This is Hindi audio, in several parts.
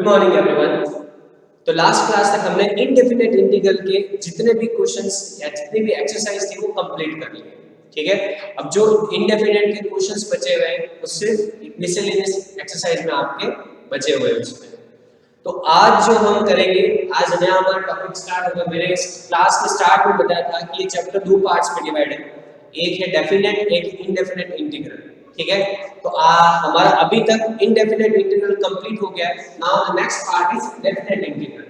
Morning everyone. तो लास्ट क्लास तक हमने इनडेफिनेट इंटीग्रल के जितने भी क्वेश्चंस या जितने भी एक्सरसाइज थी वो कंप्लीट कर लिए। ठीक है, अब जो इनडेफिनेट के क्वेश्चंस बचे हुए हैं वो सिर्फ मिसलेनियस एक्सरसाइज में आपके बचे हुए हैं उसमें। तो आज जो हम करेंगे, आज नया हमारा टॉपिक स्टार्ट होगा। मैंने इस क्लास के स्टार्ट में बताया था कि ये चैप्टर दो पार्ट्स में डिवाइड है, एक है डेफिनेट, एक इनडेफिनेट इंटीग्रल। ठीक है, तो हमारा अभी तक इनडेफिनेट इंटीग्रल कंप्लीट हो गया है। Now the next part is definite integral.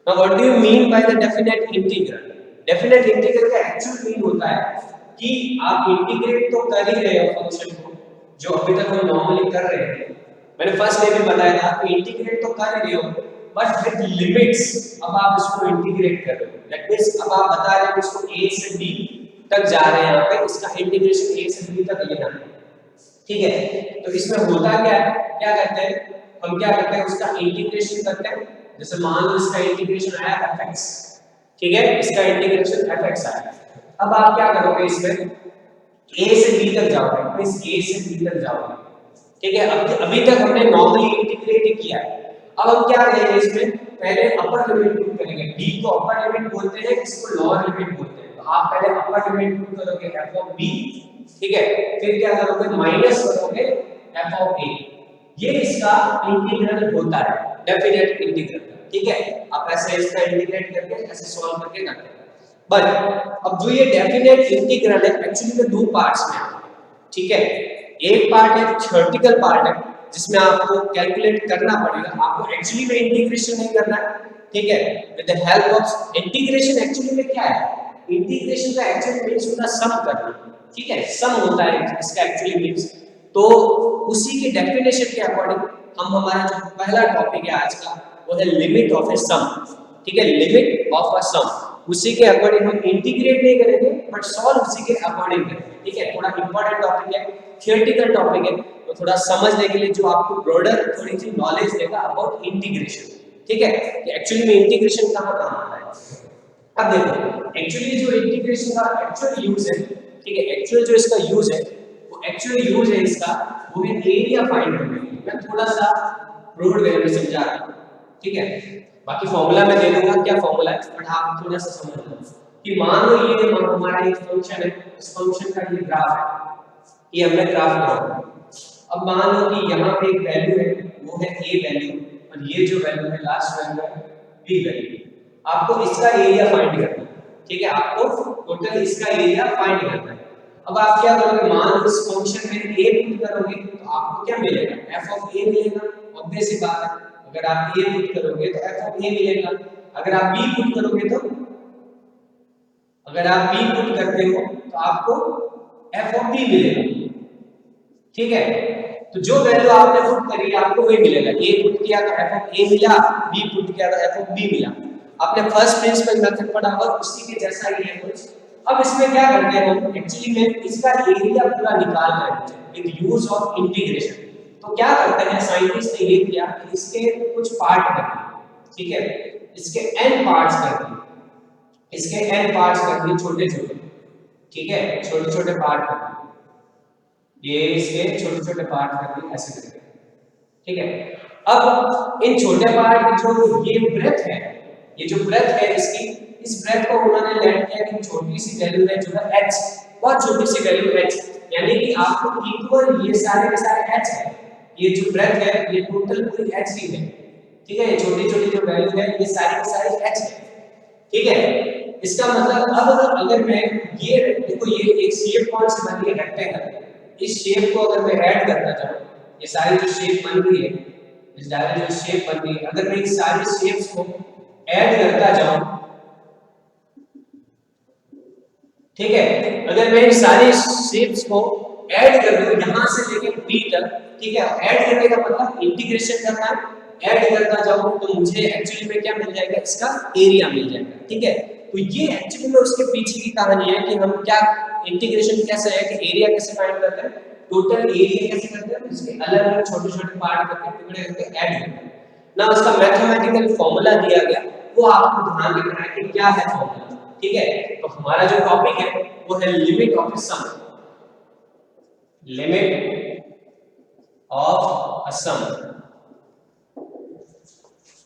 Now what do you mean by the definite integral? Definite integral का एक्चुअल मीन होता है कि आप इंटीग्रेट तो कर ही रहे हो फंक्शन को, जो अभी तक हम नॉर्मली कर रहे हैं। मैंने फर्स्ट डे में बताया था कि इंटीग्रेट तो कर रहे हो बट विद लिमिट्स। अब आप इसको इंटीग्रेट कर रहे हो, दैट मींस अब आप बता रहे हो इसको a से b तक जा रहे हैं, यहाँ पे इसका इंटीग्रेशन a से b तक लेना है। ठीक है, तो इसमें होता क्या है, क्या करते हैं हम, क्या करते हैं उसका इंटीग्रेशन करते हैं। जैसे मान लो इसका इंटीग्रेशन आया fx, ठीक है, इसका इंटीग्रेशन fx आया। अब आप क्या करोगे, इसमें a से b तक जाओगे, तो इस a से b तक जाओगे। ठीक है, अभी तक हमने नॉर्मली इंटीग्रेट किया है। अब हम क्या करेंगे, इसमें पहले अपर लिमिट पुट करेंगे। b को अपर लिमिट बोलते हैं, इसको लोअर लिमिट बोलते हैं। तो आप पहले अपर लिमिट पुट करोगे f ऑफ b, ठीक है, फिर क्या करोगे माइनस करोगे f ऑफ a। ये इसका इंटीग्रल होता है डेफिनेट इंटीग्रल। ठीक है, आप ऐसे इसका इंटीग्रेट करके ऐसे सॉल्व करके करते हैं। बट अब जो ये डेफिनेट इंटीग्रल है एक्चुअली में दो पार्ट्स में है। ठीक है, एक पार्ट है थ्योरेटिकल पार्ट है, जिसमें आपको कैलकुलेट करना पड़ेगा, आपको एक्चुअली में इंटीग्रेशन नहीं करना है। ठीक है, with the help of integration. Actually में क्या है, इंटीग्रेशन का एक्चुअली मींस होता है सम करना। ठीक है, सम होता है इसका एक्चुअली मींस। तो उसी के डेफिनेशन के अकॉर्डिंग हम, हमारा जो पहला टॉपिक है आज का वो है लिमिट ऑफ ए सम। ठीक है, लिमिट ऑफ अ सम, उसी के अकॉर्डिंग हम इंटीग्रेट नहीं करेंगे बट सॉल्व उसी के अकॉर्डिंग करेंगे। ठीक है, थोड़ा इंपॉर्टेंट टॉपिक है, थियोरेटिकल टॉपिक है, तो थोड़ा समझने के लिए जो आपको ब्रॉडर थोड़ी सी नॉलेज देगा अबाउट इंटीग्रेशन। ठीक है, कि एक्चुअली में इंटीग्रेशन कहां कहां आता है। अब देखो एक्चुअली जो इंटीग्रेशन का एक्चुअल यूज है, ठीक है, एक्चुअल जो इसका यूज है, वो एक्चुअल यूज है इसका वो है एरिया फाइंड करने के लिए। मैं थोड़ा सा ब्रॉड वे में समझा रहा हूं। ठीक है, बाकी फॉर्मूला मैं दे दूंगा क्या फॉर्मूला है, बट आप थोड़ा सा समझ लो कि मान लो ये हमारा एक फंक्शन है, इस फंक्शन का ये ग्राफ है, ये हमने ग्राफ बनाया। अब मान लो कि यहाँ पे एक वैल्यू है, वो है a वैल्यू, और ये जो वैल्यू है लास्ट वैल्यू है b वैल्यू। आपको इसका एरिया फाइंड करना है। ठीक है, आपको टोटल इसका एरिया फाइंड करना है। अब आप क्या करोगे, मान लो इस फंक्शन में a पुट करोगे तो आपको क्या मिलेगा, f ऑफ a मिलेगा। ऑब्वियस सी बात है, अगर आप a पुट करोगे तो f ऑफ a मिलेगा। अगर आप b पुट करोगे तो, अगर आप b पुट करते हो तो आपको f ऑफ b मिलेगा। ठीक है, तो जो वैल्यू आपने पुट करी आपको वही मिलेगा। a पुट किया तो f ऑफ a मिला, b पुट किया तो f ऑफ b मिला। आपने फर्स्ट प्रिंसिपल मेथड पढ़ा होगा, उसी के जैसा ही है कुछ। अब इसमें क्या करते हैं हम, एक्चुअली में इसका एरिया पूरा निकाल रहे हैं विद यूज ऑफ इंटीग्रेशन। तो क्या करते हैं साइंटिस्ट ने ये किया कि इसके कुछ पार्ट कर दिए। ठीक है, इसके n पार्ट्स कर दिए, इसके n पार्ट्स कर दिए छोटे छोटे। ठीक है, छोटे छोटे पार्ट कर दिए, ये इसके छोटे छोटे पार्ट कर दिए ऐसे करके। ठीक है, अब इन छोटे पार्ट की जो ये ब्रेथ है, ये जो ब्रेथ है इसकी, इस ब्रेथ को उन्होंने लेट किया कि छोटी सी वैल्यू है जो है h, बहुत छोटी सी वैल्यू h, यानी कि आपको इक्वल ये सारे के सारे h है। ये जो ब्रेथ है ये टोटल पूरी h ही है। ठीक है, ये छोटी छोटी जो वैल्यू है ये सारी की सारी h है। ठीक है, इसका मतलब अब अगर मैं ये देखो, ये एक शेप कौन सी बनी है, रेक्टेंगल। इस शेप को अगर मैं ऐड करता जाऊं, ये सारी जो शेप बन रही है, इस डायरेक्ट जो शेप बन रही है, अगर मैं इस सारी शेप्स को ऐड करता जाऊं, ठीक है, अगर मैं इन सारी शेप्स को ऐड कर दूं यहां से लेके b तक, ठीक है, ऐड करने का मतलब इंटीग्रेशन करना है। ऐड करता जाऊं तो मुझे एक्चुअली में क्या मिल जाएगा, इसका एरिया मिल जाएगा। ठीक है, तो ये एक्चुअली में उसके पीछे की कहानी है कि हम क्या इंटीग्रेशन कैसे है, कि एरिया कैसे फाइंड करते हैं, टोटल एरिया कैसे करते हैं, इसके अलग अलग छोटे छोटे पार्ट करके टुकड़े करके ऐड करते हैं ना। उसका मैथमेटिकल फॉर्मूला दिया गया, वो आपको ध्यान रखना है कि क्या है फॉर्मूला। ठीक है, तो हमारा जो टॉपिक है वो है limit of a sum. Limit of a sum,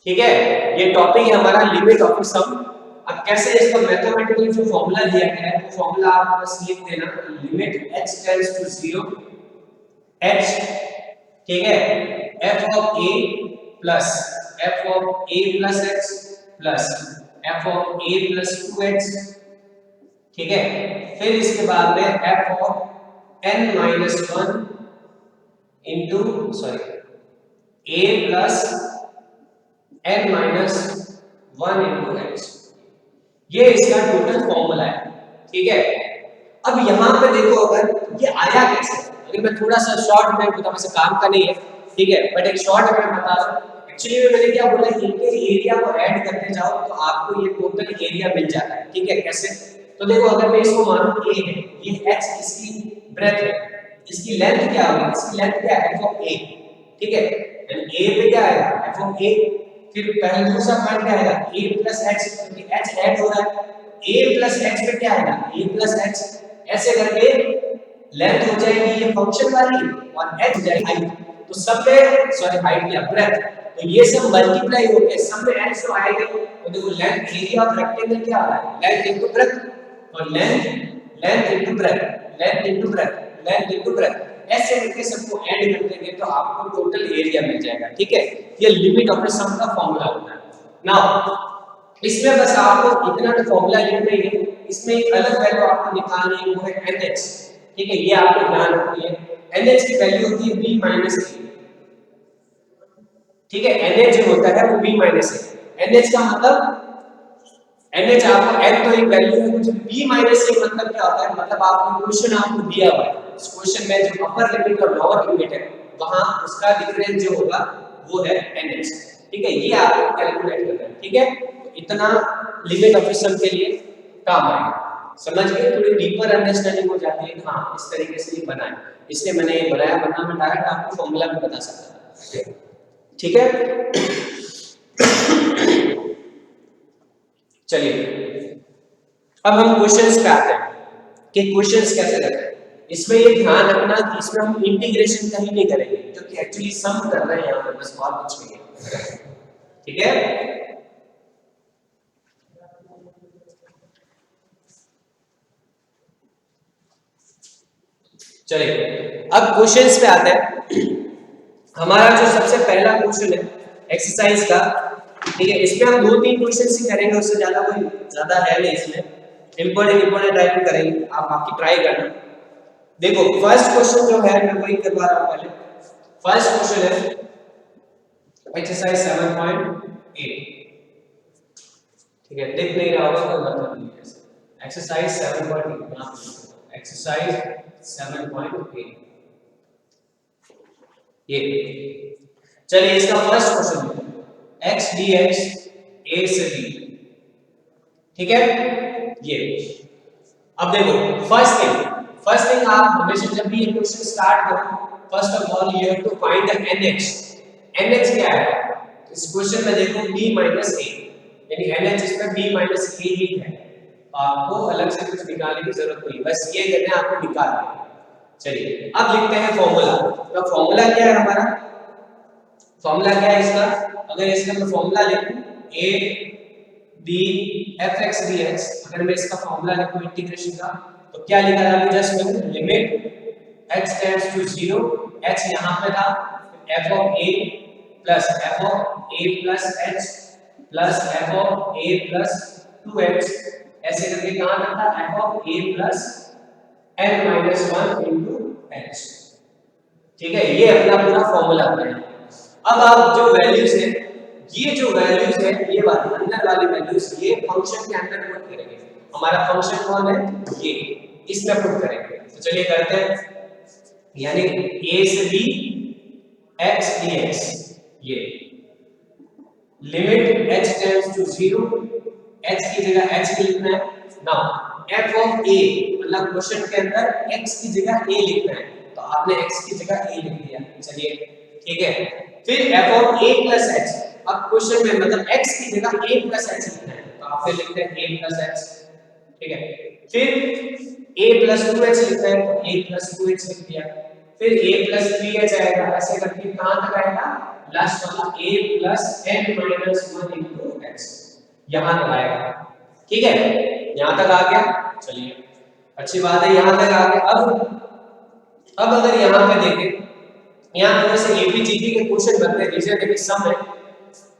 ठीक है, ये टॉपिक है हमारा लिमिट ऑफ सम। अब कैसे इसका मैथमेटिकली जो फॉर्मूला दिया गया है वो फॉर्मूला आप बस लिख देना, limit h tends to 0 h, ठीक है, f of a plus f of a plus h plus f of a plus 2h, ठीक है। फिर इसके बाद में f of n minus 1 into sorry a plus n minus 1 into h, ये इसका टोटल फॉर्मूला है, ठीक है। अब यहां पे देखो अगर ये आया कैसे, अगर मैं थोड़ा सा शॉर्ट में बता, वैसे काम का नहीं है, ठीक है, बट एक शॉर्ट में बता रहा हूं। एक्चुअली में मैंने क्या बोला, इनके एरिया को ऐड करते जाओ तो आपको ये टोटल एरिया मिल जाता है, ठीक है। कैसे, तो देखो अगर मैं इसको मानूं a है, ये h इसकी ब्रेथ है, इसकी लेंथ क्या होगी, इसकी लेंथ क्या है f ऑफ a, ठीक है। यानी a पे क्या आएगा f ऑफ a, फिर पहले दूसरा पॉइंट क्या आएगा a प्लस h, क्योंकि h ऐड हो रहा है, a प्लस h पे क्या आएगा a प्लस h, ऐसे करके लेंथ हो जाएगी ये फंक्शन वाली और h हो जाएगी हाइट, तो सब में सॉरी हाइट या ब्रेथ, तो ये सब मल्टीप्लाई होके सब में h तो आएगा। तो देखो लेंथ एरिया ऑफ रेक्टेंगल क्या आ रहा है, लेंथ इनटू ब्रेथ, और length into breadth, length into breadth, length into breadth, ऐसे करके सबको ऐड कर देंगे तो आपको टोटल एरिया मिल जाएगा, ठीक है। ये लिमिट ऑफ द सम का फॉर्मूला होता है। नाउ इसमें बस आपको इतना तो फॉर्मूला लिखना ही है, इसमें एक अलग वैल्यू आपको निकालनी है, वो है NH, ठीक है। ये आपको ध्यान रखनी है, NH की वैल्यू होती है b माइनस a, ठीक है। NH जो होता है वो b माइनस a, NH का मतलब NH आपको n तो एक वैल्यू है, कुछ b माइनस a मतलब क्या होता है, मतलब आपको क्वेश्चन आपको दिया हुआ है, इस क्वेश्चन में जो अपर लिमिट और लोअर लिमिट है वहां उसका डिफरेंस जो होगा वो है NH, ठीक है। ये आपको कैलकुलेट करना है, ठीक है। तो इतना लिमिट ऑफ सम के लिए काम आएगा, समझ गए, थोड़ी डीपर अंडरस्टैंडिंग हो जाती है। हाँ, इस तरीके से ये बना है, इसलिए मैंने ये बनाया, वरना मैं डायरेक्ट आपको फॉर्मूला भी बता सकता था, ठीक है। चलिए अब हम क्वेश्चंस पे आते हैं कि क्वेश्चंस कैसे रहते हैं। इसमें ये ध्यान रखना कि इसमें हम इंटीग्रेशन कहीं नहीं करेंगे, क्योंकि एक्चुअली सम कर रहे हैं यहाँ पर, बस और कुछ नहीं है, ठीक है। चलिए अब क्वेश्चंस पे आते हैं। हमारा जो सबसे पहला क्वेश्चन है एक्सरसाइज का, ठीक है, इसमें हम 2-3 क्वेश्चन ही करेंगे, उससे ज्यादा कोई ज्यादा है नहीं इसमें, इंपॉर्टेंट टाइप करेंगे, आप बाकी ट्राई करना। देखो फर्स्ट क्वेश्चन जो है मैं वही करवा रहा हूं पहले। फर्स्ट क्वेश्चन है एक्सरसाइज 7.8, ठीक है, दिख नहीं रहा होगा कोई मतलब नहीं है। एक्सरसाइज 7.8 यहां पे, एक्सरसाइज 7.8 ये, चलिए इसका फर्स्ट क्वेश्चन है x dx a से b, ठीक है। ये अब देखो फर्स्ट थिंग आप हमेशा जब भी ये क्वेश्चन स्टार्ट करो, first of all you have to find the NH। NH क्या है इस क्वेश्चन में, देखो b माइनस a, यानी NH इसमें b माइनस a ही है, आपको अलग से कुछ निकालने की जरूरत नहीं, बस ये करना है आपको निकाल देना। चलिए अब लिखते हैं फॉर्मूला। तो फॉर्मूला क्या है हमारा, फॉर्मूला क्या है इसका, अगर इसका मैं फॉर्मूला लिखूं a b fx dx, अगर मैं इसका फॉर्मूला लिखूं इंटीग्रेशन का, तो क्या लिखा था अभी जस्ट मैंने, limit h tends to 0, h यहां पे था, f of a plus f of a plus h plus f of a plus 2h, ऐसे करके कहां तक था f of a plus n minus 1 into h, ठीक है। ये अपना पूरा फॉर्मूला है। अब आप जो वैल्यूज है, ये जो वैल्यूज है, ये वाली अंदर वाली वैल्यूज, ये फंक्शन के अंदर पुट करेंगे। हमारा फंक्शन कौन है, ये, इसमें पुट करेंगे। तो चलिए करते हैं, यानी a से b x dx, ये limit h tends to 0, h की जगह h लिखना है। नाउ f ऑफ a, मतलब क्वेश्चन के अंदर x की जगह a लिखना है, तो आपने x की जगह a लिख दिया, चलिए ठीक है। फिर f of a plus h, अब क्वेश्चन में मतलब x की जगह a प्लस h लिखना है, तो आप फिर लिखते हैं a प्लस h, ठीक है। फिर a प्लस 2h लिखना है, तो a प्लस 2h लिख दिया। फिर a प्लस 3h आएगा, ऐसे करके कहां तक आएगा, लास्ट वाला a plus n minus 1 into x, यहां तक आएगा। ठीक है, यहां तक आ गया। चलिए अच्छी बात है, यहां तक आ गया। अब अगर यहां पे देखें, यहां पर से एपीजीपी के क्वेश्चन बनते हैं, रीजन है कि सम है।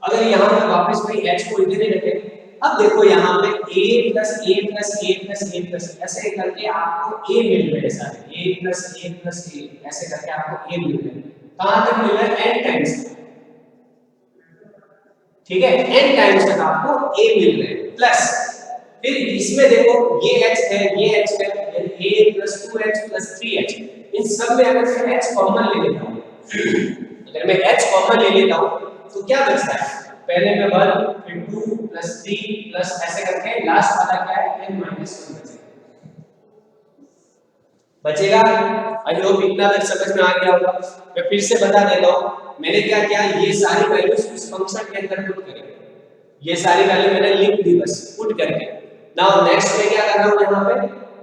अगर यहां पे वापस भाई h को इधर ही रखें, अब देखो यहाँ पे a plus a plus a plus a plus ऐसे करके आपको a मिल रहे हैं सारे, a plus a plus a ऐसे करके आपको a मिल रहे हैं। कहां तक मिल रहा है? n times. ठीक है, n टाइम्स तक आपको a मिल रहे हैं। प्लस फिर इसमें देखो ये h है, ये h है, यानी a plus 2h plus 3h। इन सब में अगर मैं h कॉमन ले लेता हूं, अगर मैं h कॉमन ले लेता हूं तो क्या बचता है? पहले में 1 फिर 2 प्लस 3 प्लस ऐसे करके लास्ट वाला क्या है? n माइनस 1 बचेगा। आई होप इतना तक समझ में आ गया होगा। मैं फिर से बता देता हूं, मैंने क्या किया, ये सारी वैल्यूज इस फंक्शन के अंदर पुट करी, ये सारी वैल्यू मैंने लिख दी बस पुट करके। नाउ नेक्स्ट में क्या कर रहा हूं, यहां पे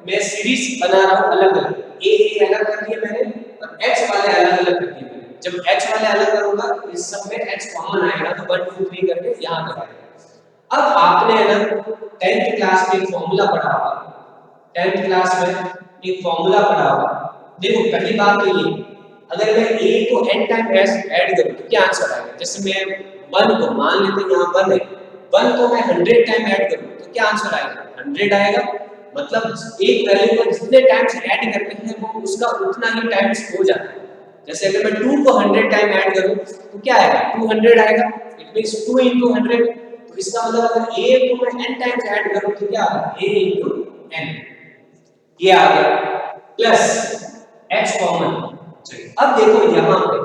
मैं सीरीज बना रहा हूं अलग अलग, a अलग कर दिए मैंने और h वाले अलग अलग कर दिए। जब h वाले अलग करूंगा इस सब में h कॉमन आएगा तो 1 2 3 करके यहां तक आएगा। अब आपने है ना 10th क्लास में एक फार्मूला पढ़ा होगा, 10th क्लास में एक फार्मूला पढ़ा होगा। देखो पहली बात तो ये, अगर मैं a को n टाइम s ऐड करूं तो क्या आंसर आएगा? जैसे मैं 1 को मान लेते हैं यहां 1 है, 1 को मैं 100 टाइम ऐड करूं तो क्या आंसर आएगा? 100 आएगा। मतलब एक वैल्यू को जितने टाइम्स ऐड करते हैं वो उसका उतना ही टाइम्स हो जाता है। जैसे अगर मैं 2 को 100 टाइम ऐड करूं तो क्या आएगा? 200 आएगा। It means 2 into 100। तो इसका मतलब अगर a को मैं n टाइम्स ऐड करूं तो क्या आएगा? a into n, ये आ गया। Plus h common. अब देखो यहां पे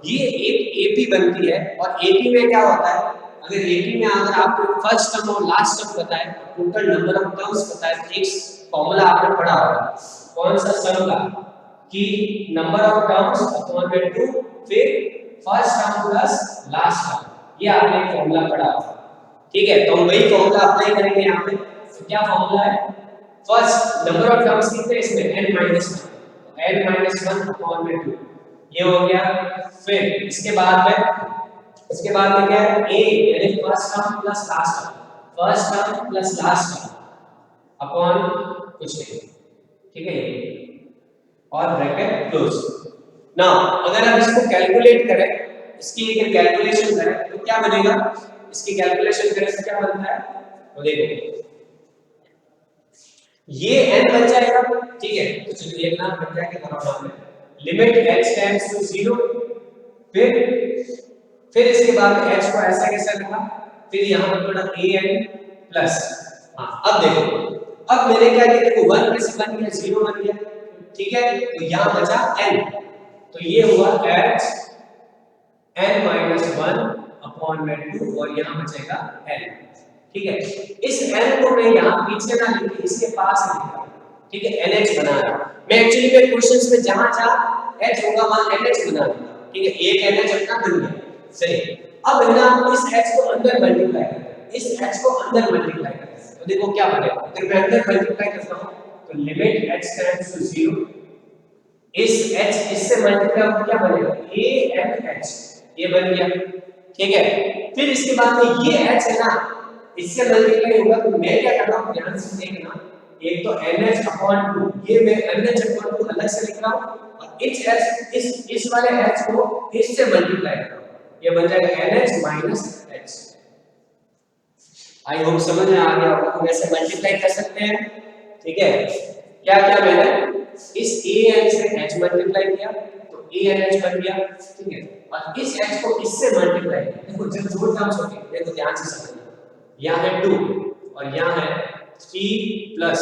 ये एक AP बनती है और AP में क्या होता है, अगर AP में अगर आपको फर्स्ट टर्म और लास्ट टर्म पता है, टोटल नंबर ऑफ टर्म्स पता है, तो एक फॉर्मूला आपने पढ़ा होगा कौन सा सम का, कि नंबर ऑफ टर्म्स अपॉन में 2 फिर first term plus last term, ये आपने फॉर्मूला पढ़ा होगा। ठीक है, तो हम वही फॉर्मूला अप्लाई करेंगे यहां पे। तो क्या फॉर्मूला है? फर्स्ट नंबर ऑफ टर्म्स कितने इसमें? n minus 1, n minus 1 upon में 2, ये हो गया। फिर इसके बाद में क्या है? a यानी first term plus last term, first term plus last term upon कुछ नहीं। ठीक है, और ब्रैकेट क्लोज। नाउ अगर हम इसको कैलकुलेट करें, इसकी अगर कैलकुलेशन करें तो क्या बनेगा? इसकी कैलकुलेशन करें तो क्या बनता है? तो देखो ये n बन जाएगा। ठीक है, तो चलिए एक नाम बन जाएगा हमारा नाम है लिमिट h टेंड्स टू 0। फिर इसके बाद h को ऐसा कैसे लिखा, फिर यहां पर थोड़ा an प्लस। हां अब देखो, अब मैंने क्या किया, देखो 1 में से बन गया 0 बन गया। ठीक है, तो यहां बचा n, तो ये हुआ h n माइनस 1 अपॉन में 2 और यहां बचेगा n। ठीक है, इस n को मैं यहां पीछे ना लिख के इसके पास लिखा। ठीक है, nh बना रहा हूं मैं। एक्चुअली में क्वेश्चंस में जहां जहां h होगा वहां nh बना दूंगा। ठीक है, एक nh अपना बन गया। सही, अब है ना इस h को अंदर मल्टीप्लाई करते हैं, इस h को अंदर मल्टीप्लाई करते हैं तो देखो क्या बनेगा। अगर मैं अंदर मल्टीप्लाई करता हूं तो लिमिट h टेंड्स टू 0, इस h इससे मल्टीप्लाई हो क्या बनेगा? a n h, ये बन गया। ठीक है, फिर इसके बाद में ये h है ना इससे मल्टीप्लाई होगा तो मैं क्या कर रहा हूं, ध्यान से देखना, एक तो nh अपॉन 2, ये मैं nh अपॉन 2 अलग से लिख रहा हूं और इस वाले h को इससे मल्टीप्लाई कर रहा हूं, ये बन जाएगा nh minus h। I hope समझ में आ गया होगा। हम ऐसे मल्टीप्लाई कर सकते हैं। ठीक है, क्या क्या मैंने इस an से h मल्टीप्लाई किया तो anh बन गया। ठीक है, और इस h को इससे मल्टीप्लाई किया, देखो जब दो टर्म्स होते हैं, देखो ध्यान से समझना, यहाँ है 2 और यहाँ है 3 प्लस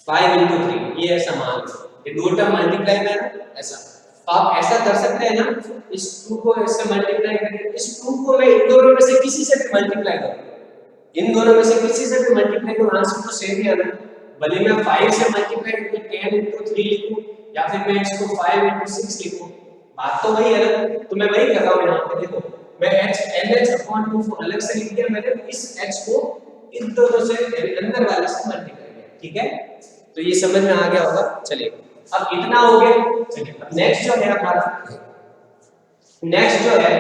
5 into 3, ये ऐसा मान लो, ये दो टर्म मल्टीप्लाई करना ऐसा। तो आप ऐसा कर सकते हैं ना, इस 2 को इससे मल्टीप्लाई करके इस 2 को मैं इन दोनों में से किसी से भी मल्टीप्लाई करूं, इन दोनों में से किसी से भी मल्टीप्लाई करूं, आंसर तो सेम ही आना। भले मैं 5 से मल्टीप्लाई करके 10 into 3 लिखूं या फिर मैं इसको 5 into 6 लिखूं, बात तो वही है ना। तो मैं वही कर रहा हूं यहां पे। देखो मैं h nh अपॉन 2 को अलग से लिख दिया, मैंने इस h को इन दोनों से अंदर वाले से मल्टीप्लाई किया। ठीक है, तो ये समझ में आ गया होगा। चलिए अब इतना हो गया। चलिए अब नेक्स्ट जो है हमारा नेक्स्ट जो है,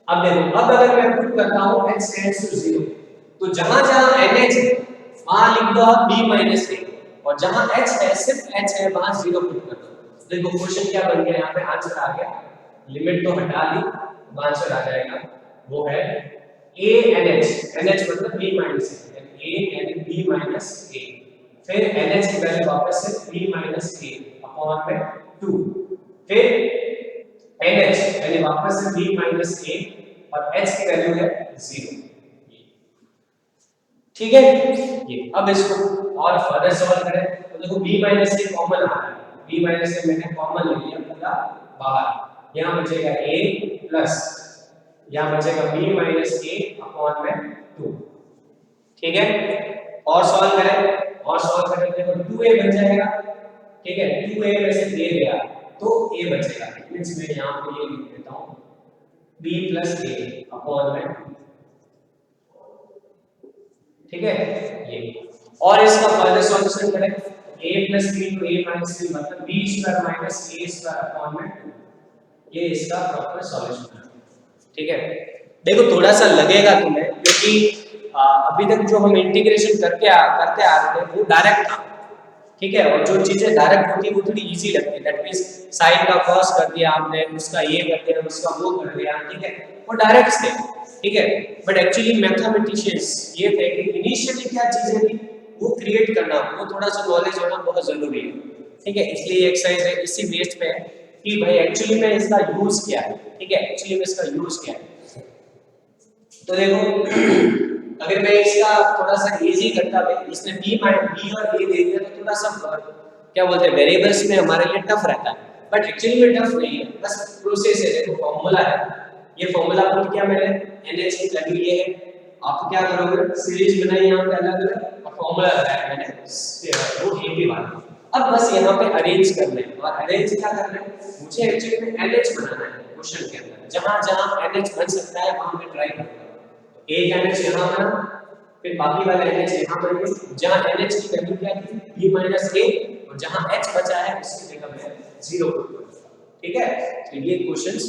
अब देखो, अब अगर मैं पुट करता हूं h टेंड्स टू 0, तो जहां जहां NH है वहां लिख दो आप b माइनस a, और जहां h है सिर्फ h है वहां 0 पुट कर दो। देखो क्वेश्चन क्या बन गया, यहाँ पे आंसर आ गया, लिमिट तो हटा दी, तो आंसर आ जाएगा वो है a NH, NH मतलब b माइनस a, a यानी b माइनस a, फिर NH की वैल्यू वापस से b माइनस a अपॉन में 2, फिर NH यानी वापस से b माइनस a और h की वैल्यू है 0। ठीक है, ये अब इसको और फर्दर सॉल्व करें तो देखो b माइनस a कॉमन आ रहा है, b माइनस a मैंने कॉमन ले लिया पूरा बाहर, यहाँ बचेगा a प्लस यहाँ बचेगा b माइनस a अपॉन में 2। ठीक है, और सॉल्व करें, और सॉल्व करें देखो 2a बन जाएगा। ठीक है, 2a में से a गया तो a बचेगा, मींस मैं यहाँ पे ये लिख देता हूँ b प्लस a अपॉन में, ठीक है ये, और इसका फर्दर सॉल्यूशन करें a प्लस b तो a माइनस b मतलब b square minus a square upon में 2, ये इसका प्रॉपर सॉल्यूशन है। ठीक है, देखो थोड़ा सा लगेगा तुम्हें क्योंकि अभी तक जो हम इंटीग्रेशन करते आ रहे थे वो डायरेक्ट था। ठीक है, और जो चीजें डायरेक्ट होती है वो थोड़ी इजी लगती है, दैट मींस साइन का cos कर दिया आपने, उसका ये कर दिया, उसका वो कर दिया, ठीक है, वो डायरेक्ट थे। ठीक है, बट एक्चुअली मैथमेटिशियंस ये थे कि इनिशियली क्या चीजें थी वो क्रिएट करना, वो थोड़ा सा नॉलेज होना बहुत जरूरी है। ठीक है, इसलिए एक्सरसाइज है इसी बेस्ड पे है कि भाई एक्चुअली में इसका यूज क्या है। ठीक है, एक्चुअली में इसका यूज क्या है, तो देखो अगर मैं इसका थोड़ा सा इजी करता भाई, इसने b और a दे दिया तो थोड़ा सा क्या बोलते हैं वेरिएबल्स में हमारे लिए टफ रहता है, बट एक्चुअली में टफ नहीं है, बस प्रोसेस है। देखो फॉर्मूला है, ये फॉर्मूला पुट किया मैंने, NH की वैल्यू ये है, आप क्या करोगे सीरीज बनाई यहाँ पे अलग अलग और फॉर्मूला लगाया मैंने वो AP वाला। अब बस यहाँ पे अरेंज करना है, और अरेंज क्या करना है, मुझे एक्चुअली में NH बनाना है क्वेश्चन के अंदर, जहां जहां NH बन सकता है वहां मैं ट्राई करूंगा। एक NH यहाँ बना, फिर बाकी वाले NH यहाँ बनेंगे, जहाँ NH की वैल्यू क्या थी b माइनस a, और जहाँ h बचा है उसकी जगह मैं 0 पुट करूंगा। ठीक है, तो ये क्वेश्चंस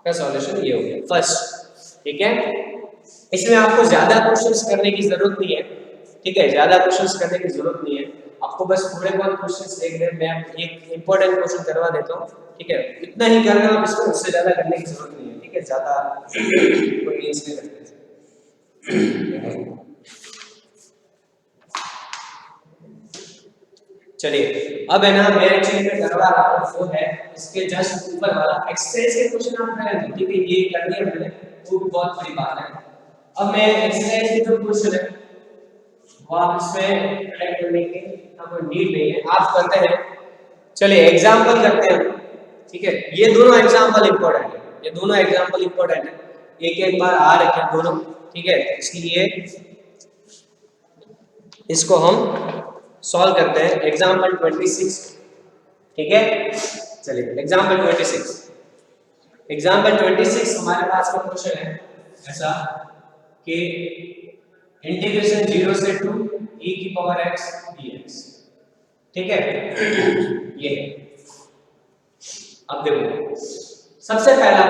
का सॉल्यूशन ये हो गया फर्स्ट। ठीक है, इसमें आपको ज्यादा क्वेश्चंस करने की जरूरत नहीं है। ठीक है, ज्यादा क्वेश्चंस करने की जरूरत नहीं है, आपको बस थोड़े बहुत क्वेश्चंस देख रहे हैं, मैं एक इंपॉर्टेंट क्वेश्चन करवा देता हूँ। ठीक है, इतना ही करना आप इसमें, उससे ज्यादा करने की जरूरत नहीं है। ठीक है, ज्यादा कोई मींस नहीं रखते। चलिए अब है ना, मैं एक्चुअली में करवा रहा हूँ वो है इसके जस्ट ऊपर वाला एक्सरसाइज के क्वेश्चन आप करेंगे। ठीक है, ये कर दिया मैंने, वो भी बहुत बड़ी बात है। अब मैं एक्सरसाइज के जो क्वेश्चन है वो आप इसमें ऐड करने की कोई नीड नहीं है, आप करते हैं। चलिए एग्जांपल करते हैं। ठीक है, ये दोनों एग्जांपल इंपॉर्टेंट है, ये दोनों एग्जांपल इंपॉर्टेंट है, एक एक बार आ रखे हैं दोनों। ठीक है, इसलिए इसको हम सॉल्व करते हैं। एग्जांपल 26। ठीक है, चलिए एग्जांपल 26। एग्जांपल 26 हमारे पास का क्वेश्चन है ऐसा कि इंटीग्रेशन 0 से 2 e की पावर x dx। ठीक है, ये अब देखो सबसे पहला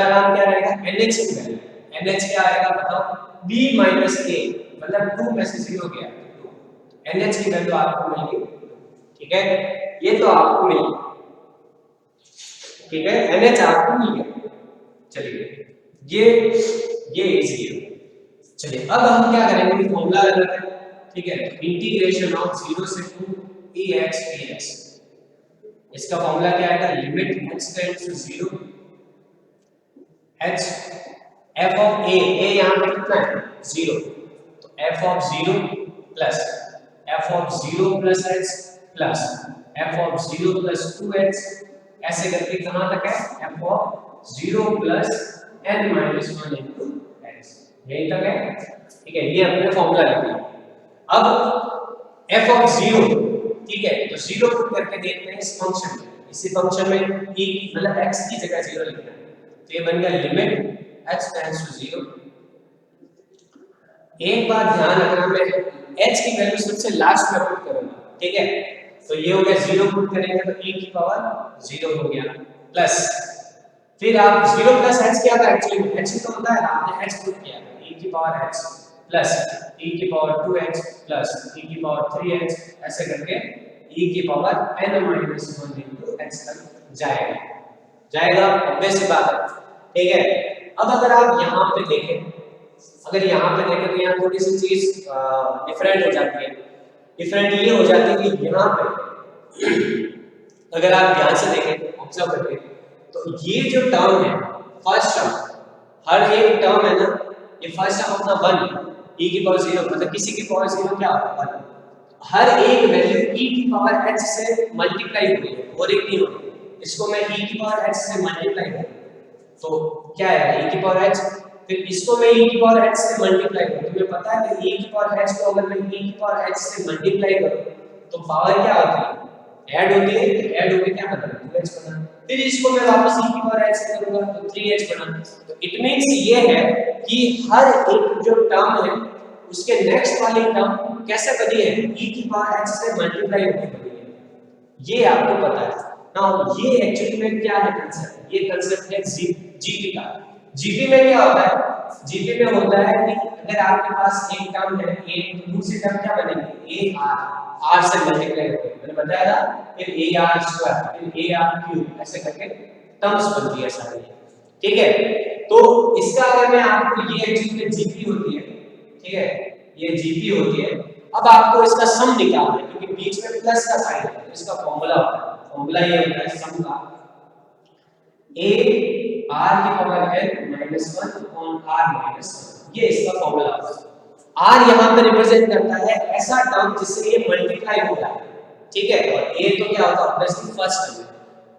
काम क्या रहेगा, NH की वैल्यू। NH क्या आएगा बताओ, b माइनस a मतलब 2 में से 0 गया, NH की वैल्यू आपको मिल गई। ठीक है, ये तो आपको मिल गई। ठीक है, NH आपको मिल गया। चलिए ये इजी है। चलिए अब हम क्या करेंगे, फॉर्मूला लगाते हैं। ठीक है, इंटीग्रेशन ऑफ 0 से 2 ex dx, इसका फॉर्मूला क्या आएगा, limit x tends to 0 h f of a यहां पे कितना है 0, तो f of 0 plus f of 0 plus h plus f of 0 plus 2h, ऐसे करके कहां तक है f of 0 plus n minus 1 into h, यहीं तक है। ठीक है, ये अपने फॉर्मूला लिख लिया। अब f ऑफ 0, ठीक है, तो 0 पुट करके देखते हैं इस फंक्शन में, इसी फंक्शन में e मतलब x की जगह 0 लिखना है, तो ये बन गया लिमिट h टेंड्स टू 0। एक बात ध्यान रखना, मैं h की वैल्यू सबसे लास्ट में पुट करूंगा। ठीक है, तो ये हो गया 0 पुट करेंगे तो e की पावर 0 हो गया, प्लस, फिर आप 0 प्लस h क्या था एक्चुअली में h तो होता है ना, आपने h पुट किया e की पावर h प्लस e की पावर 2h प्लस e की पावर 3h ऐसे करके e की power n minus 1 into h तक जाएगा ऑब्वियस सी बात है, ठीक है। अब अगर आप यहाँ पे देखें, अगर यहाँ पे देखें तो यहाँ थोड़ी सी चीज डिफरेंट हो जाती है। डिफरेंट ये हो जाती है कि यहाँ पे अगर आप ध्यान से देखें, ऑब्जर्व करके, तो ये जो टर्म है फर्स्ट टर्म, हर एक टर्म है ना, ये फर्स्ट टर्म अपना 1 e की पावर 0 मतलब किसी की पावर 0 क्या होता है 1, हर एक वैल्यू e की पावर h से मल्टीप्लाई हो रही है और एक नहीं हो रही, इसको मैं e की पावर h से मल्टीप्लाई करूं तो क्या है e की पावर h, फिर इसको मैं e की पावर h से मल्टीप्लाई करूं, तुम्हें पता है कि e की पावर h को अगर मैं e की पावर h से मल्टीप्लाई करूं तो पावर क्या होती है, ऐड होती है, तो ऐड होके क्या बना 2h बना, फिर इसको मैं वापस e की पावर h से करूंगा तो 3h बना। तो इट मींस ये है कि हर एक जो टर्म है उसके नेक्स्ट वाली टर्म कैसे बनी है, e की पावर h से मल्टीप्लाई होकर बनी है, ये आपको पता है ना। ये एक्चुअली में क्या है कांसेप्ट, ये कांसेप्ट है जीपी का। जीपी में क्या होता है, जीपी में होता है कि अगर आपके पास एक टर्म है a तो दूसरी टर्म क्या बनेगी आर से मल्टीप्लाई होकर, मैंने बताया था, फिर आर स्क्वायर फिर आर क्यूब ऐसे करके टर्म्स बनती है सारी, ठीक है। तो इसका अगर मैं आपको ये एक्चुअली जीपी होती है, ठीक है, ये जीपी होती है। अब आपको इसका सम निकालना है क्योंकि बीच में प्लस का साइन है, तो इसका फॉर्मूला होता है, फॉर्मूला ये होता है सम का a r की power n minus 1 upon r minus 1, ये इसका फॉर्मूला होता है। r यहां पे रिप्रेजेंट करता है ऐसा टर्म जिससे ये मल्टीप्लाई होता है, ठीक है, और a तो क्या होता है ऑब्वियसली फर्स्ट टर्म,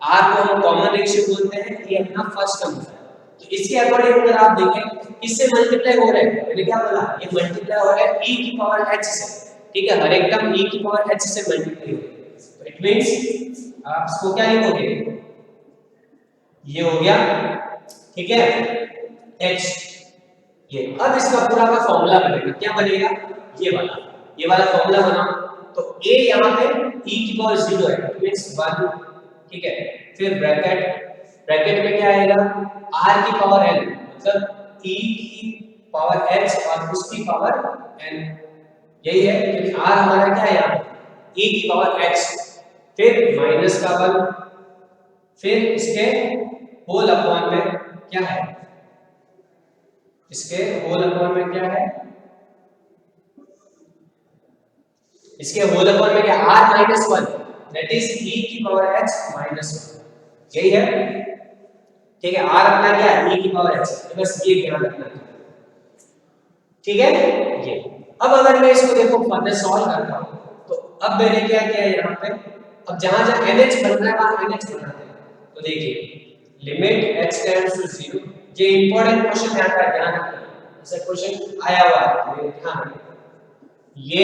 r को हम कॉमन रेशियो बोलते हैं, ये अपना फर्स्ट टर्म होता है। तो इसके अकॉर्डिंग अगर आप देखें किससे मल्टीप्लाई हो रहा है, मैंने क्या बोला, ये मल्टीप्लाई हो रहा है e की पावर h से, ठीक है, हर एक टर्म e की पावर h से मल्टीप्लाई हो रही है। तो इट मींस आप इसको क्या लिखोगे, ये हो गया, ठीक है, h, ये अब इसका पूरा का फॉर्मूला बनेगा, क्या बनेगा, ये वाला फॉर्मूला बना, तो a यहां पे e की पावर 0 है, इट मींस 1, ठीक है, फिर ब्रैकेट में क्या आएगा r की पावर n मतलब e की पावर h और उसकी पावर n, यही है क्योंकि r हमारा क्या है यहाँ e की पावर h, फिर माइनस का 1, फिर इसके होल अपॉन में क्या है, इसके होल अपॉन में क्या है, इसके होल अपॉन में क्या r minus 1 that is e की पावर h माइनस 1, यही है, ठीक है। r अपना क्या है e की पावर h, तो बस ये ध्यान रखना है, ठीक है। ये अब अगर मैं इसको देखो फर्दर सॉल्व करता हूं तो अब मैंने क्या किया यहाँ पे, अब जहां जहां nh बन रहा है वहां nh बनाते हैं, तो देखिए लिमिट h टेंड्स टू 0, ये इंपॉर्टेंट क्वेश्चन है, आपका ध्यान रखना, ऐसा क्वेश्चन आया हुआ है तो ध्यान रखना, ये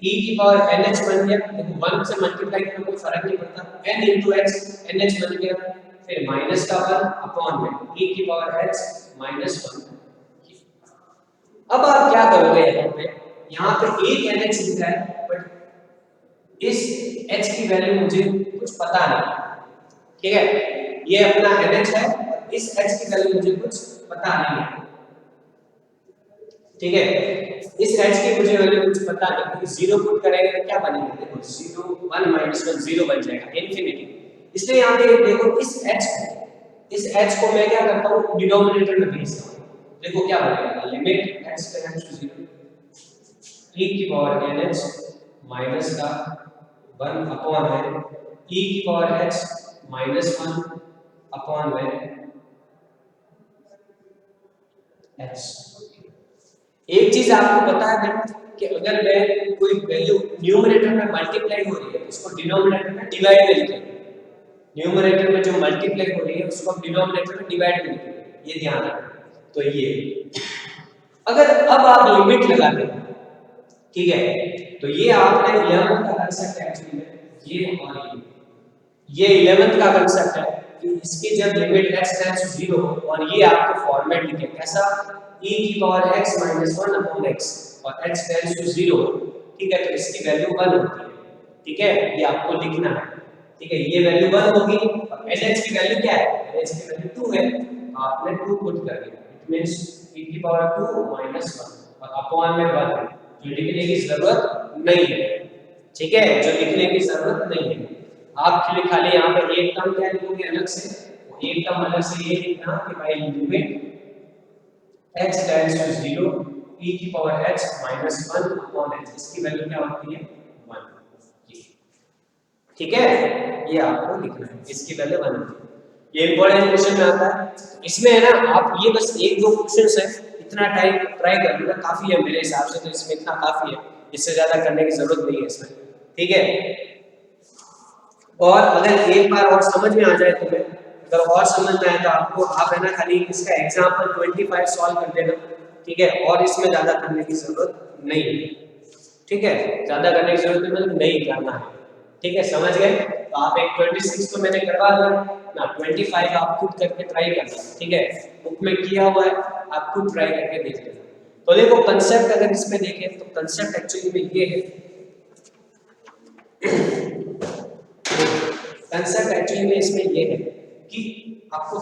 e की पावर nh बन गया, देखो 1 से मल्टीप्लाई करने कोई फर्क नहीं पड़ता, n into x nh बन गया, फिर माइनस का 1 अपॉन में e की पावर h माइनस 1। अब आप क्या करोगे यहाँ पे एक NH लिखा है बट इस H की वैल्यू मुझे कुछ पता नहीं, ठीक है, ये अपना NH है और इस H की वैल्यू मुझे कुछ पता नहीं है, ठीक है, इस H की मुझे वैल्यू कुछ पता नहीं, तो 0 पुट करेंगे तो क्या बनेगा, देखो 0 1 माइनस 1 0 बन जाएगा इनफिनिटी, इसलिए यहाँ पे देखो इस H को मैं क्या करता हूँ डिनोमिनेटर में भेजता हूँ, देखो क्या बनेगा limit x tends to 0 e की पावर nh माइनस का 1 अपॉन में e की पावर h माइनस 1 अपॉन में h। एक चीज आपको पता है कि अगर मैं कोई वैल्यू न्यूमरेटर में मल्टीप्लाई हो रही है उसको डिनोमिनेटर में डिवाइड में लिखेंगे, न्यूमरेटर में जो मल्टीप्लाई हो रही है उसको हम डिनोमिनेटर में डिवाइड में लिखेंगे, ये ध्यान रखना। तो ये अगर अब आप लिमिट लगाते हैं, ठीक है, तो ये आपने 11th का कंसेप्ट है एक्चुअली में, ये और ये 11th का कंसेप्ट है कि इसकी जब लिमिट x टेंड्स टू 0 और ये आपको फॉर्मेट लिखे कैसा e की power x minus 1 upon x और x टेंड्स टू 0, ठीक है, तो इसकी वैल्यू 1 होती है, ठीक है, ये आपको लिखना है, ठीक है, ये वैल्यू 1 होगी और NH की वैल्यू क्या है, NH की वैल्यू 2 है, आपने 2 पुट कर दिया, इट मींस e की पावर 2 माइनस 1 और अपॉन में 1 जो लिखने की जरूरत नहीं है, ठीक है, जो लिखने की जरूरत नहीं है। आप खाली यहाँ पे एक टर्म क्या लिखोगे अलग से, वो एक टर्म अलग से ये लिखना कि भाई limit h tends to 0 e की power h minus 1 upon h, इसकी वैल्यू क्या होती है 1, ठीक है, ये आपको लिखना है, इसकी वैल्यू 1 होती है। ये इंपॉर्टेंट क्वेश्चन में आता है, इसमें है ना आप ये बस एक दो क्वेश्चंस है, इतना टाइम ट्राई कर लेना काफी है मेरे हिसाब से, तो इसमें इतना काफी है, इससे ज्यादा करने की जरूरत नहीं है इसमें, ठीक है। और अगर एक बार और समझ में आ जाए तुम्हें, अगर और समझ में आए तो आपको आप है ना खाली इसका एग्जांपल 25 सॉल्व कर देना, ठीक है, और इसमें ज्यादा करने की जरूरत नहीं है, ठीक है, ज्यादा करने की जरूरत मतलब नहीं करना है, ठीक है, समझ गए। तो आप एक 26 तो मैंने करवा दिया ना, 25 आप खुद करके ट्राई करना, ठीक है, बुक में किया हुआ है, आप खुद ट्राई करके देख लेना। तो देखो कंसेप्ट अगर इसमें देखें तो कंसेप्ट एक्चुअली में ये है, कंसेप्ट एक्चुअली में इसमें ये है कि आपको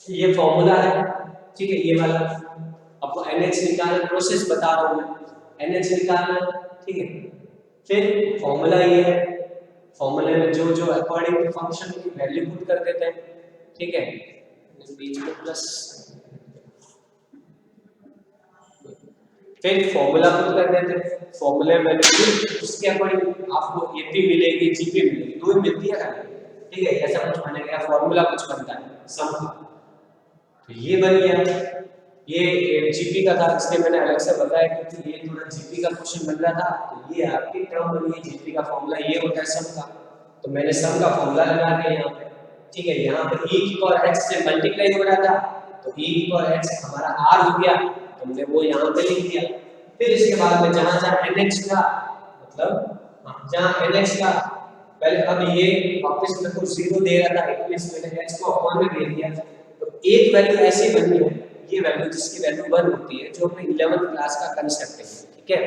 ये फॉर्मूला है, ठीक है, ये वाला आपको NH निकालना, प्रोसेस बता रहा हूं मैं, NH निकालना, ठीक है, फिर फॉर्मूला ये है, फॉर्मूले में जो जो अकॉर्डिंग टू फंक्शन की वैल्यू पुट कर देते हैं, ठीक है, बीच में प्लस, फिर फॉर्मूला पुट कर देते हैं, फॉर्मूले में उसके अकॉर्डिंग आपको एपी मिलेगी जीपी मिलेगी, दो ही मिलती है खाली, ठीक है, ऐसा कुछ बनेगा, फॉर्मूला कुछ बनता है सम का, तो ये बन गया, ये जीपी का था इसलिए मैंने अलग से बताया क्योंकि ये थोड़ा जीपी का क्वेश्चन बन रहा था, तो ये आपकी टर्म बनी है, जीपी का फॉर्मूला ये होता है सम का, तो मैंने सम का फॉर्मूला लगा दिया यहाँ पे, ठीक है, यहाँ पे e की पावर x से मल्टीप्लाई हो रहा था, तो e की पावर x हमारा r हो गया, तो हमने वो यहाँ पे लिख दिया, फिर इसके बाद में जहाँ जहाँ NH का मतलब जहाँ NH का पहले, अब ये वापस मेरे को 0 दे रहा था, इसलिए मैंने h को अपॉन में दे दिया, तो एक वैल्यू ऐसी बनी है, ये वैल्यू जिसकी वैल्यू 1 होती है, जो अपने 11th क्लास का कांसेप्ट है, ठीक है,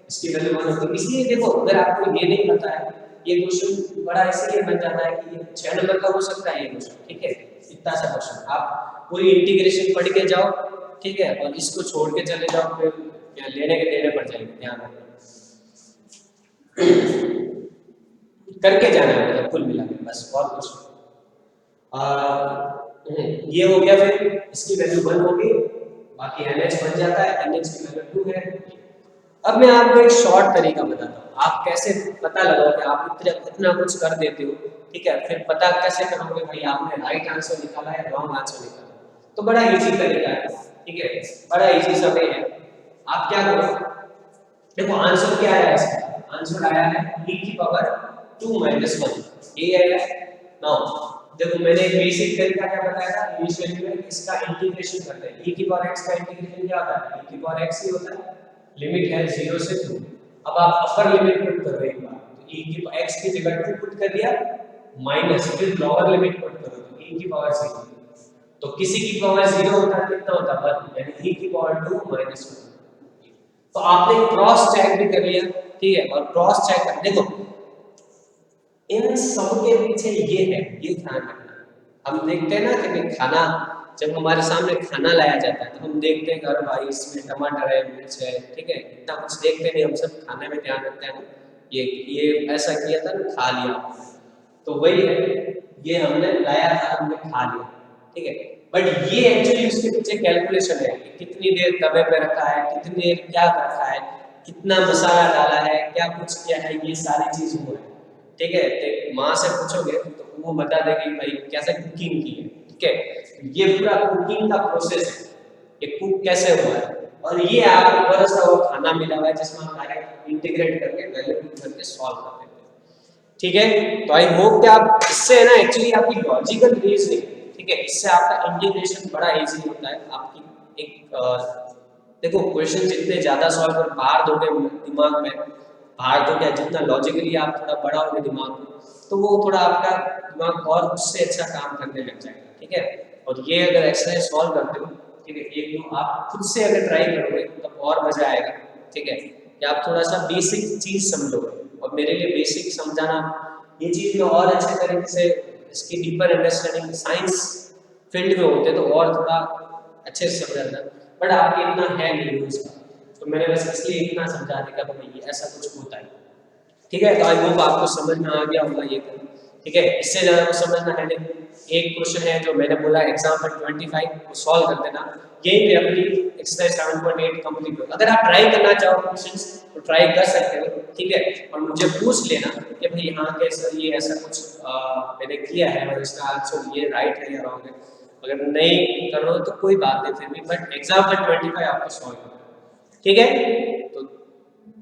इसकी वैल्यू 1 होती है। इसलिए देखो अगर आपको ये नहीं पता है, ये क्वेश्चन बड़ा इसलिए बन जाता है कि ये 6 नंबर का हो सकता है ये क्वेश्चन, ठीक है, इतना सा क्वेश्चन आप पूरी इंटीग्रेशन पढ़ के जाओ, ठीक है, और इसको छोड़ के चले जाओ फिर लेने के देने पड़ जाएंगे, ध्यान रखना करके जाना है, मतलब कुल मिला के बस, और कुछ ये हो गया, फिर इसकी वैल्यू 1 होगी, बाकी NH बन जाता है, NH की वैल्यू 2 है। अब मैं आपको एक शॉर्ट तरीका बताता हूँ, आप कैसे पता लगाओ कि आप इतना कुछ कर देते हो, ठीक है, फिर पता कैसे करोगे भाई आपने राइट आंसर निकाला है रॉन्ग आंसर निकाला, तो बड़ा इजी तरीका है, ठीक है, बड़ा इजी सा वे है। आप क्या करो, देखो आंसर क्या आया इसका, आंसर आया है e की पावर 2 माइनस 1, ये आया है। नाउ देखो मैंने एक बेसिक तरीका क्या बताया था, इनिशियली में इसका इंटीग्रेशन करते हैं, e की पावर x का इंटीग्रेशन क्या होता है, e की पावर x ही होता है, लिमिट है 0 से 2, अब आप अपर लिमिट पुट कर रहे हो एक बार, तो e की x की जगह 2 पुट कर दिया, माइनस फिर लोअर लिमिट पुट करो, तो e की पावर 0, तो किसी की पावर 0 होता है कितना होता है 1, यानी e की पावर 2 माइनस 1, तो आपने क्रॉस चेक भी कर लिया, ठीक है, और क्रॉस चेक कर देखो इन सब के पीछे ये है, ये ध्यान रखना, हम देखते हैं ना कि भाई खाना जब हमारे सामने खाना लाया जाता है तो हम देखते हैं अरे भाई इसमें टमाटर है, मिर्च है, ठीक है, इतना कुछ देखते नहीं, हम सब खाने में ध्यान रखते हैं, ये ऐसा किया था ना खा लिया, तो वही है, ये हमने लाया था हमने खा लिया, ठीक है, बट ये एक्चुअली उसके पीछे कैलकुलेशन है कि कितनी देर तवे पे रखा है, कितनी देर क्या रखा है, कितना मसाला डाला है, क्या कुछ किया है, ये सारी चीज हुआ है, ठीक है, तो माँ से पूछोगे तो वो बता देगी भाई कैसे कुकिंग की है, ठीक है, ये पूरा कुकिंग का प्रोसेस है, ये कुक कैसे हुआ है, और ये आपको बड़ा सा वो खाना मिला हुआ है जिसमें हम डायरेक्ट इंटीग्रेट करके वैल्यू करके सॉल्व कर देते हैं, ठीक है। तो आई होप कि आप इससे है ना एक्चुअली आपकी लॉजिकल रीजनिंग, ठीक है, इससे आपका इंटीग्रेशन बड़ा इजी होता है, आपकी एक देखो क्वेश्चन जितने ज्यादा सॉल्व कर बाहर दोगे दिमाग में, बाहर तो क्या जितना लॉजिकली आप थोड़ा बड़ा होगे दिमाग में, तो वो थोड़ा आपका दिमाग और उससे अच्छा काम करने लग जाएगा, ठीक है, और ये अगर एक्सरसाइज सॉल्व करते हो, ठीक है, एक दो आप खुद से अगर ट्राई करोगे तो और मजा आएगा, ठीक है, कि आप थोड़ा सा बेसिक चीज समझोगे, और मेरे लिए बेसिक समझाना ये चीज़ में और अच्छे तरीके से इसकी डीपर अंडरस्टैंडिंग साइंस फील्ड में होते तो और थोड़ा अच्छे से समझ आता, बट आपके इतना है नहीं यूज का, तो मैंने बस इसलिए इतना समझा दिया कि भाई ऐसा कुछ होता है। ठीक है, तो आई होप आपको समझ में आ गया होगा ये तो। ठीक है, इससे ज़्यादा कुछ समझना है नहीं। एक क्वेश्चन है जो मैंने बोला एग्जाम्पल 25 को सॉल्व कर देना, यही पे अपनी एक्सरसाइज 7.8 कंप्लीट हो। अगर आप ट्राई करना चाहो क्वेश्चंस तो ट्राई कर सकते हो, ठीक है, और मुझे पूछ लेना कि भाई हाँ कैसा ये ऐसा कुछ मैंने किया है और इसका आंसर ये राइट है या रॉन्ग है। अगर नहीं कर रहे हो तो कोई बात नहीं फिर भी, बट एग्जाम्पल 25 आपको सॉल्व करना है। ठीक है, तो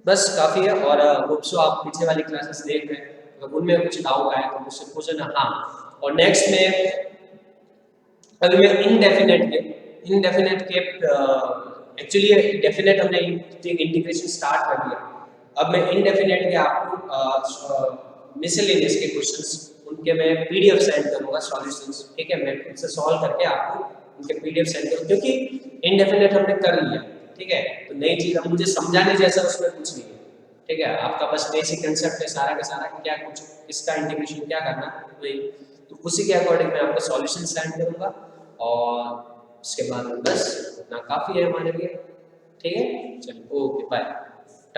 बस काफ़ी है, और होप सो आप पीछे वाली क्लासेस देख रहे हैं, अगर उनमें कुछ डाउट आए तो मुझसे पूछना। हाँ, और नेक्स्ट में अभी मैं इनडेफिनेट के एक्चुअली डेफिनेट हमने इंटीग्रेशन स्टार्ट कर दिया, अब मैं इनडेफिनेट के आपको मिसलेनियस के क्वेश्चंस उनके मैं पीडीएफ सेंड करूंगा सॉल्यूशंस। ठीक है, मैं खुद से सॉल्व करके आपको उनके पीडीएफ सेंड करूँ, क्योंकि इनडेफिनेट हमने कर लिया। ठीक है, तो नई चीज़ अब मुझे समझाने जैसा उसमें कुछ नहीं है। ठीक है, आपका बस बेसिक कंसेप्ट है सारा का सारा, क्या कुछ इसका इंटीग्रेशन क्या करना है वही, तो उसी के अकॉर्डिंग मैं आपको सॉल्यूशन सेंड करूंगा, और उसके बाद बस इतना काफ़ी है हमारे लिए। ठीक है, चलिए, ओके बाय।